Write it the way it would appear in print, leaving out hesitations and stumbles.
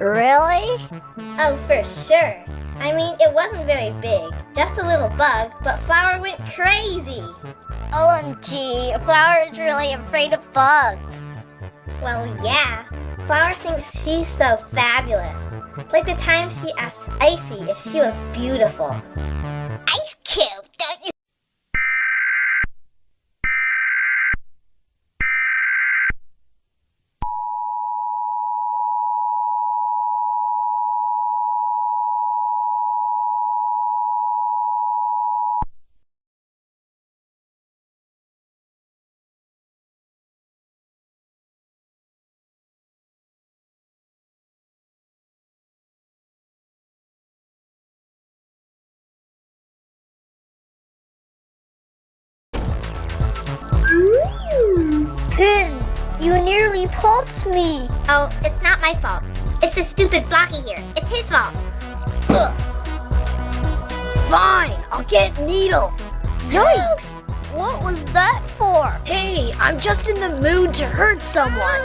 Really? Oh, for sure. I mean, it wasn't very big, just a little bug, but Flower went crazy. OMG, Flower is really afraid of bugs. Well, yeah. Flower thinks she's so fabulous. Like the time she asked Icy if she was beautiful. Ice Cube, don't you? You nearly pulped me. Oh, it's not my fault. It's the stupid Blocky here. It's his fault. Ugh. Fine, I'll get Needle. Yikes! What was that for? Hey, I'm just in the mood to hurt someone.